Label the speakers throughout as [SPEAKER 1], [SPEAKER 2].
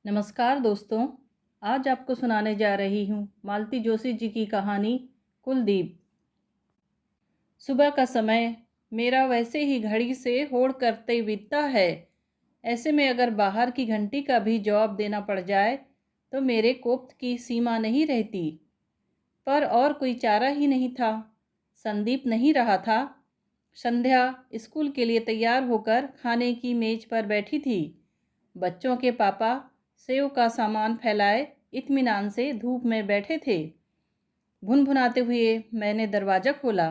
[SPEAKER 1] नमस्कार दोस्तों। आज आपको सुनाने जा रही हूँ मालती जोशी जी की कहानी कुलदीप। सुबह का समय मेरा वैसे ही घड़ी से होड़ करते बीतता है। ऐसे में अगर बाहर की घंटी का भी जवाब देना पड़ जाए तो मेरे कोप्त की सीमा नहीं रहती। पर और कोई चारा ही नहीं था। संदीप नहीं रहा था। संध्या स्कूल के लिए तैयार होकर खाने की मेज पर बैठी थी। बच्चों के पापा सेव का सामान फैलाए इत्मीनान से धूप में बैठे थे। भुनभुनाते हुए मैंने दरवाज़ा खोला।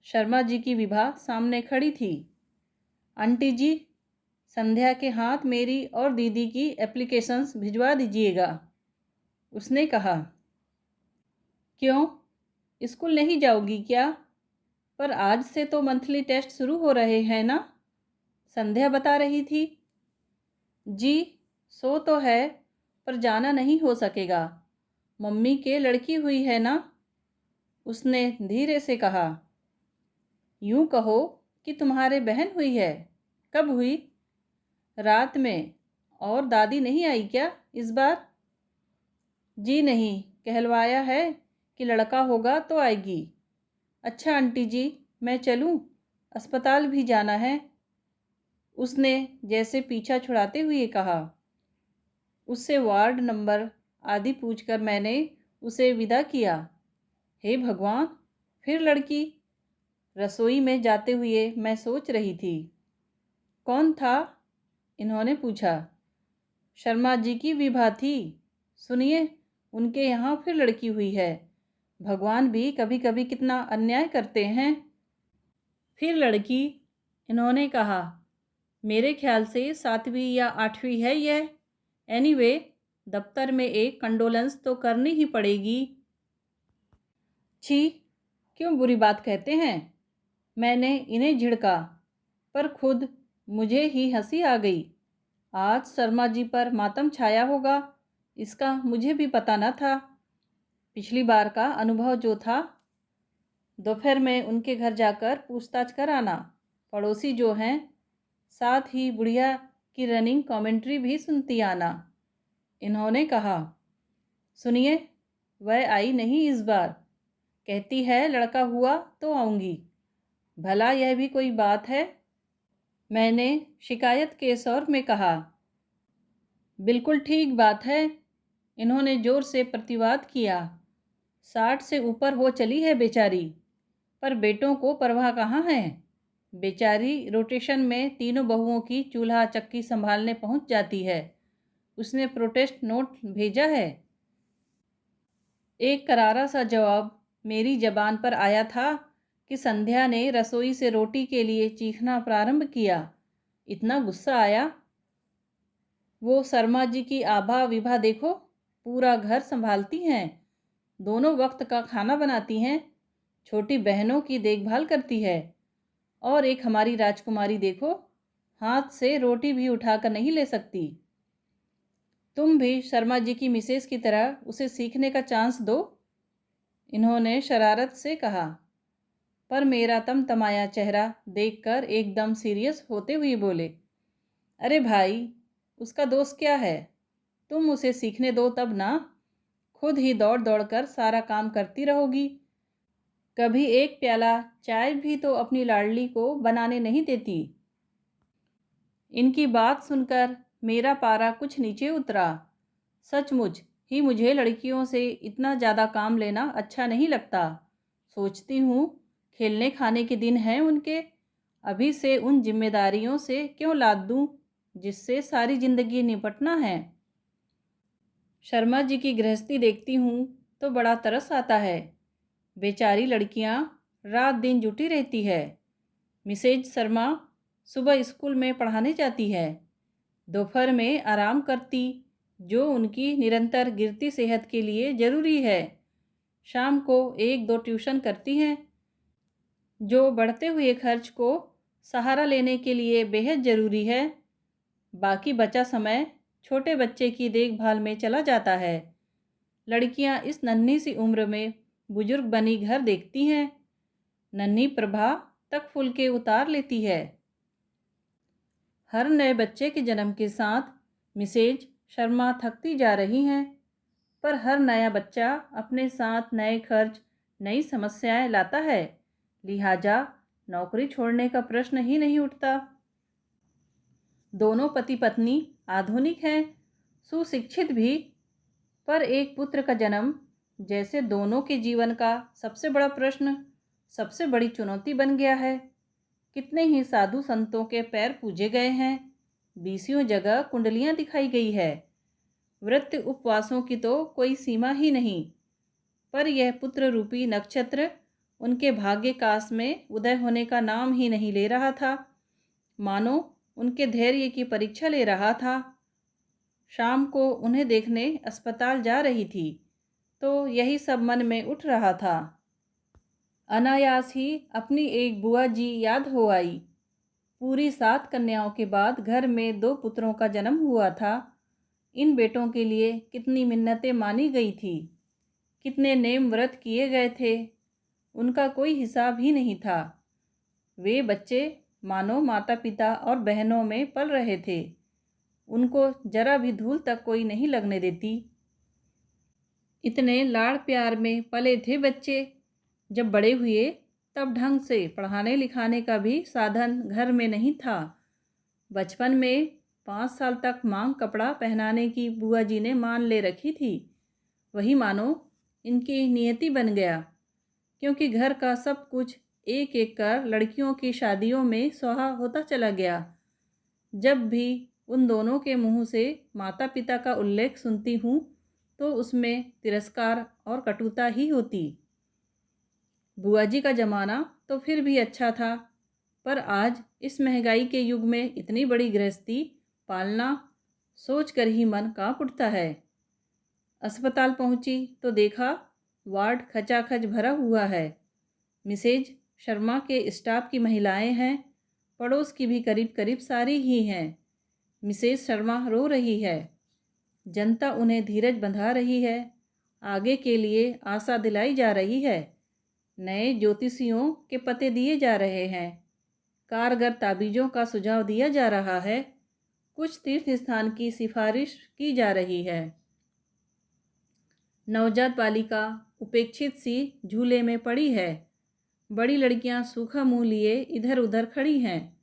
[SPEAKER 1] शर्मा जी की विभा सामने खड़ी थी। आंटी जी, संध्या के हाथ मेरी और दीदी की एप्लीकेशंस भिजवा दीजिएगा, उसने कहा। क्यों, स्कूल नहीं जाओगी क्या? पर आज से तो मंथली टेस्ट शुरू हो रहे हैं ना, संध्या बता रही थी। जी, सो तो है, पर जाना नहीं हो सकेगा। मम्मी के लड़की हुई है ना, उसने धीरे से कहा। यूं कहो कि तुम्हारे बहन हुई है। कब हुई? रात में। और दादी नहीं आई क्या इस बार? जी नहीं, कहलवाया है कि लड़का होगा तो आएगी। अच्छा आंटी जी, मैं चलूं? अस्पताल भी जाना है, उसने जैसे पीछा छुड़ाते हुए कहा। उससे वार्ड नंबर आदि पूछकर मैंने उसे विदा किया। हे भगवान, फिर लड़की। रसोई में जाते हुए मैं सोच रही थी। कौन था? इन्होंने पूछा। शर्मा जी की विभा थी। सुनिए, उनके यहाँ फिर लड़की हुई है। भगवान भी कभी कभी कितना अन्याय करते हैं। फिर लड़की, इन्होंने कहा। मेरे ख्याल से 7वीं या 8वीं है यह। एनीवे, दफ्तर में एक कंडोलेंस तो करनी ही पड़ेगी। छी, क्यों बुरी बात कहते हैं? मैंने इन्हें झिड़का, पर खुद मुझे ही हंसी आ गई। आज शर्मा जी पर मातम छाया होगा, इसका मुझे भी पता न था। पिछली बार का अनुभव जो था, दोपहर में उनके घर जाकर पूछताछ कर आना, पड़ोसी जो हैं, साथ ही बुढ़िया की रनिंग कमेंट्री भी सुनती आना, इन्होंने कहा। सुनिए, वह आई नहीं इस बार। कहती है लड़का हुआ तो आऊँगी। भला यह भी कोई बात है? मैंने शिकायत के स्वर में कहा। बिल्कुल ठीक बात है, इन्होंने जोर से प्रतिवाद किया। 60 से ऊपर हो चली है बेचारी, पर बेटों को परवाह कहाँ है। बेचारी रोटेशन में तीनों बहुओं की चूल्हा चक्की संभालने पहुंच जाती है। उसने प्रोटेस्ट नोट भेजा है। एक करारा सा जवाब मेरी जबान पर आया था कि संध्या ने रसोई से रोटी के लिए चीखना प्रारंभ किया। इतना गुस्सा आया। वो शर्मा जी की आभा विभा देखो, पूरा घर संभालती हैं, दोनों वक्त का खाना बनाती हैं, छोटी बहनों की देखभाल करती है। और एक हमारी राजकुमारी देखो, हाथ से रोटी भी उठाकर नहीं ले सकती। तुम भी शर्मा जी की मिसेस की तरह उसे सीखने का चांस दो, इन्होंने शरारत से कहा। पर मेरा तमतमाया चेहरा देखकर एकदम सीरियस होते हुए बोले। अरे भाई, उसका दोष क्या है? तुम उसे सीखने दो तब ना। खुद ही दौड़ दौड़ कर सारा काम करती रहोगी। कभी एक प्याला चाय भी तो अपनी लाडली को बनाने नहीं देती। इनकी बात सुनकर मेरा पारा कुछ नीचे उतरा। सचमुच ही मुझे लड़कियों से इतना ज़्यादा काम लेना अच्छा नहीं लगता। सोचती हूँ, खेलने खाने के दिन हैं उनके, अभी से उन जिम्मेदारियों से क्यों लाद दूँ जिससे सारी ज़िंदगी निपटना है। शर्मा जी की गृहस्थी देखती हूँ तो बड़ा तरस आता है। बेचारी लड़कियाँ रात दिन जुटी रहती है। मिसेज शर्मा सुबह स्कूल में पढ़ाने जाती है, दोपहर में आराम करती, जो उनकी निरंतर गिरती सेहत के लिए ज़रूरी है। शाम को 1-2 ट्यूशन करती हैं, जो बढ़ते हुए खर्च को सहारा लेने के लिए बेहद ज़रूरी है। बाकी बचा समय छोटे बच्चे की देखभाल में चला जाता है। लड़कियां इस नन्ही सी उम्र में बुजुर्ग बनी घर देखती हैं। नन्ही प्रभा तक फूल के उतार लेती है। हर नए बच्चे के जन्म के साथ मिसेज शर्मा थकती जा रही हैं, पर हर नया बच्चा अपने साथ नए खर्च, नई समस्याएं लाता है, लिहाजा नौकरी छोड़ने का प्रश्न ही नहीं उठता। दोनों पति पत्नी आधुनिक हैं, सुशिक्षित भी, पर एक पुत्र का जन्म जैसे दोनों के जीवन का सबसे बड़ा प्रश्न, सबसे बड़ी चुनौती बन गया है। कितने ही साधु संतों के पैर पूजे गए हैं, बीसियों जगह कुंडलियां दिखाई गई है, व्रत उपवासों की तो कोई सीमा ही नहीं, पर यह पुत्र रूपी नक्षत्र उनके भाग्यकाश में उदय होने का नाम ही नहीं ले रहा था। मानो उनके धैर्य की परीक्षा ले रहा था। शाम को उन्हें देखने अस्पताल जा रही थी तो यही सब मन में उठ रहा था। अनायास ही अपनी एक बुआ जी याद हो आई। पूरी 7 कन्याओं के बाद घर में 2 पुत्रों का जन्म हुआ था। इन बेटों के लिए कितनी मिन्नतें मानी गई थी, कितने नेम व्रत किए गए थे, उनका कोई हिसाब ही नहीं था। वे बच्चे मानो माता पिता और बहनों में पल रहे थे, उनको जरा भी धूल तक कोई नहीं लगने देती। इतने लाड़ प्यार में पले थे बच्चे। जब बड़े हुए तब ढंग से पढ़ाने लिखाने का भी साधन घर में नहीं था। बचपन में 5 साल तक मांग कपड़ा पहनाने की बुआ जी ने मान ले रखी थी। वही मानो इनकी नियति बन गया, क्योंकि घर का सब कुछ एक एक कर लड़कियों की शादियों में सुहा होता चला गया। जब भी उन दोनों के मुंह से माता पिता का उल्लेख सुनती हूँ तो उसमें तिरस्कार और कटुता ही होती। बुआ जी का ज़माना तो फिर भी अच्छा था, पर आज इस महंगाई के युग में इतनी बड़ी गृहस्थी पालना सोच कर ही मन कांप उठता है। अस्पताल पहुंची तो देखा वार्ड खचाखच भरा हुआ है। मिसेज शर्मा के स्टाफ की महिलाएं हैं, पड़ोस की भी करीब करीब सारी ही हैं। मिसेज शर्मा रो रही है, जनता उन्हें धीरज बंधा रही है, आगे के लिए आशा दिलाई जा रही है। नए ज्योतिषियों के पते दिए जा रहे हैं, कारगर ताबीज़ों का सुझाव दिया जा रहा है, कुछ तीर्थ स्थान की सिफारिश की जा रही है। नवजात बालिका उपेक्षित सी झूले में पड़ी है। बड़ी लड़कियां सूखा मुंह लिए इधर उधर खड़ी हैं,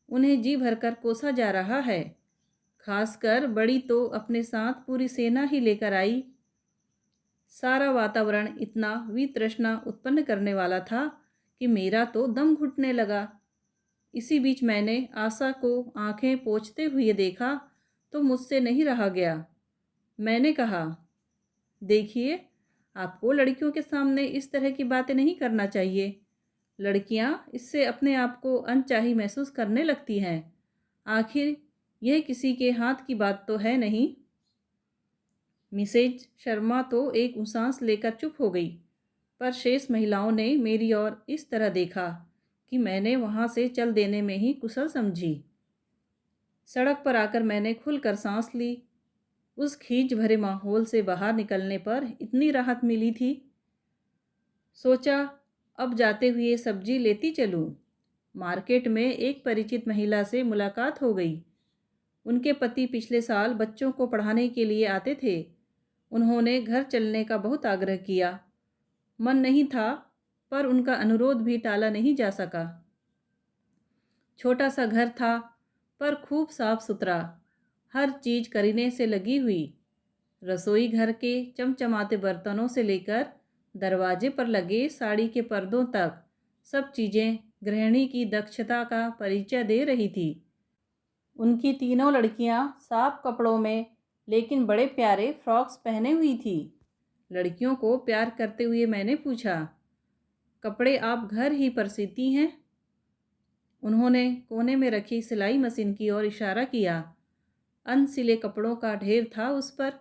[SPEAKER 1] उन्हें जी भरकर कोसा जा रहा है। खासकर बड़ी तो अपने साथ पूरी सेना ही लेकर आई। सारा वातावरण इतना वितृष्णा उत्पन्न करने वाला था कि मेरा तो दम घुटने लगा। इसी बीच मैंने आशा को आंखें पोंछते हुए देखा तो मुझसे नहीं रहा गया। मैंने कहा, देखिए, आपको लड़कियों के सामने इस तरह की बातें नहीं करना चाहिए। लड़कियां इससे अपने आप को अनचाही महसूस करने लगती हैं। आखिर यह किसी के हाथ की बात तो है नहीं। मिसेज शर्मा तो एक सांस लेकर चुप हो गई, पर शेष महिलाओं ने मेरी ओर इस तरह देखा कि मैंने वहाँ से चल देने में ही कुशल समझी। सड़क पर आकर मैंने खुलकर सांस ली। उस खींच भरे माहौल से बाहर निकलने पर इतनी राहत मिली थी। सोचा अब जाते हुए सब्जी लेती चलूं। मार्केट में एक परिचित महिला से मुलाकात हो गई। उनके पति पिछले साल बच्चों को पढ़ाने के लिए आते थे। उन्होंने घर चलने का बहुत आग्रह किया। मन नहीं था, पर उनका अनुरोध भी टाला नहीं जा सका। छोटा सा घर था, पर खूब साफ सुथरा, हर चीज़ करीने से लगी हुई। रसोई घर के चमचमाते बर्तनों से लेकर दरवाजे पर लगे साड़ी के पर्दों तक सब चीज़ें गृहिणी की दक्षता का परिचय दे रही थी। उनकी तीनों लड़कियां साफ कपड़ों में लेकिन बड़े प्यारे फ्रॉक्स पहने हुई थी। लड़कियों को प्यार करते हुए मैंने पूछा, कपड़े आप घर ही पर सीती हैं? उन्होंने कोने में रखी सिलाई मशीन की ओर इशारा किया। अनसिले कपड़ों का ढेर था उस पर।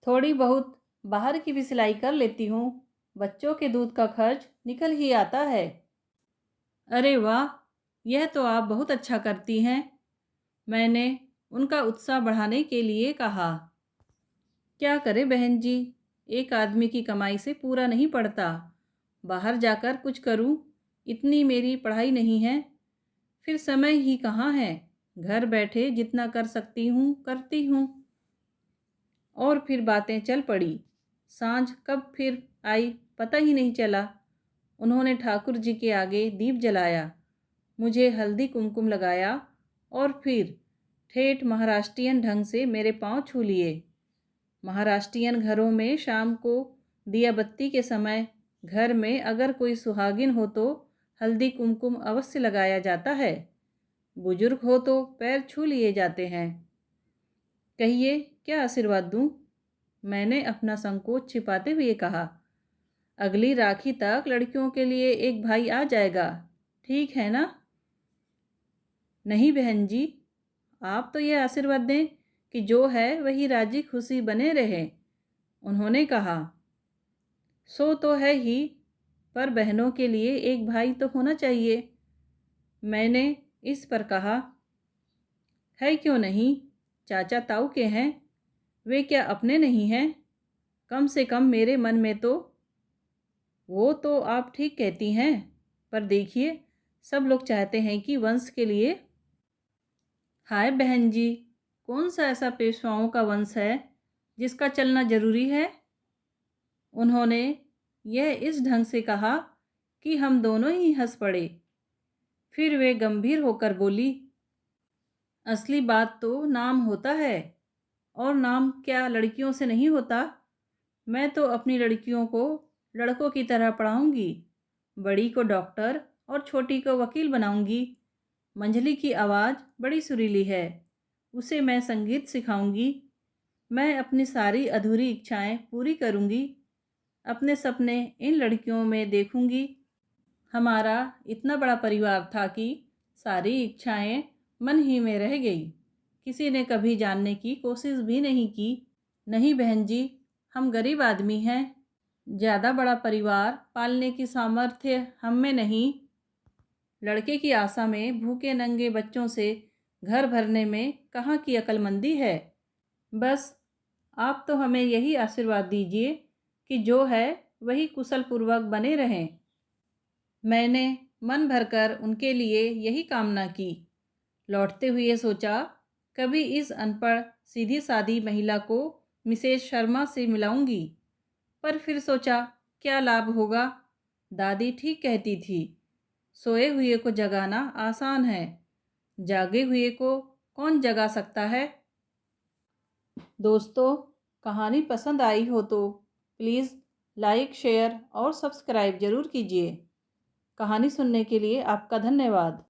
[SPEAKER 1] थोड़ी बहुत बाहर की भी सिलाई कर लेती हूँ, बच्चों के दूध का खर्च निकल ही आता है। अरे वाह, यह तो आप बहुत अच्छा करती हैं। मैंने उनका उत्साह बढ़ाने के लिए कहा। क्या करे बहन जी, एक आदमी की कमाई से पूरा नहीं पड़ता। बाहर जाकर कुछ करूं, इतनी मेरी पढ़ाई नहीं है, फिर समय ही कहाँ है। घर बैठे जितना कर सकती हूँ करती हूँ। और फिर बातें चल पड़ी। सांझ कब फिर आई पता ही नहीं चला। उन्होंने ठाकुर जी के आगे दीप जलाया, मुझे हल्दी कुमकुम लगाया और फिर ठेठ महाराष्ट्रियन ढंग से मेरे पांव छू लिए। महाराष्ट्रियन घरों में शाम को दिया बत्ती के समय घर में अगर कोई सुहागिन हो तो हल्दी कुमकुम अवश्य लगाया जाता है। बुजुर्ग हो तो पैर छू लिए जाते हैं। कहिए क्या आशीर्वाद दूं? मैंने अपना संकोच छिपाते हुए कहा। अगली राखी तक लड़कियों के लिए एक भाई आ जाएगा, ठीक है ना? नहीं बहन जी, आप तो ये आशीर्वाद दें कि जो है वही राजी खुशी बने रहे। उन्होंने कहा। सो तो है ही, पर बहनों के लिए एक भाई तो होना चाहिए। मैंने इस पर कहा। है क्यों नहीं, चाचा ताऊ के हैं, वे क्या अपने नहीं हैं? कम से कम मेरे मन में तो। वो तो आप ठीक कहती हैं, पर देखिए सब लोग चाहते हैं कि वंश के लिए। हाय बहन जी, कौन सा ऐसा पेशवाओं का वंश है जिसका चलना जरूरी है? उन्होंने यह इस ढंग से कहा कि हम दोनों ही हंस पड़े। फिर वे गंभीर होकर बोली, असली बात तो नाम होता है, और नाम क्या लड़कियों से नहीं होता? मैं तो अपनी लड़कियों को लड़कों की तरह पढ़ाऊंगी। बड़ी को डॉक्टर और छोटी को वकील बनाऊंगी। मंझली की आवाज़ बड़ी सुरीली है, उसे मैं संगीत सिखाऊंगी। मैं अपनी सारी अधूरी इच्छाएं पूरी करूंगी। अपने सपने इन लड़कियों में देखूंगी। हमारा इतना बड़ा परिवार था कि सारी इच्छाएं मन ही में रह गई। किसी ने कभी जानने की कोशिश भी नहीं की। नहीं बहन जी, हम गरीब आदमी हैं। ज़्यादा बड़ा परिवार पालने की सामर्थ्य हम में नहीं। लड़के की आशा में भूखे नंगे बच्चों से घर भरने में कहाँ की अक्लमंदी है। बस आप तो हमें यही आशीर्वाद दीजिए कि जो है वही कुशल पूर्वक बने रहें। मैंने मन भरकर उनके लिए यही कामना की। लौटते हुए सोचा, कभी इस अनपढ़ सीधी सादी महिला को मिसेस शर्मा से मिलाऊंगी। पर फिर सोचा, क्या लाभ होगा? दादी ठीक कहती थी, सोए हुए को जगाना आसान है, जागे हुए को कौन जगा सकता है। दोस्तों, कहानी पसंद आई हो तो प्लीज़ लाइक, शेयर और सब्सक्राइब ज़रूर कीजिए। कहानी सुनने के लिए आपका धन्यवाद।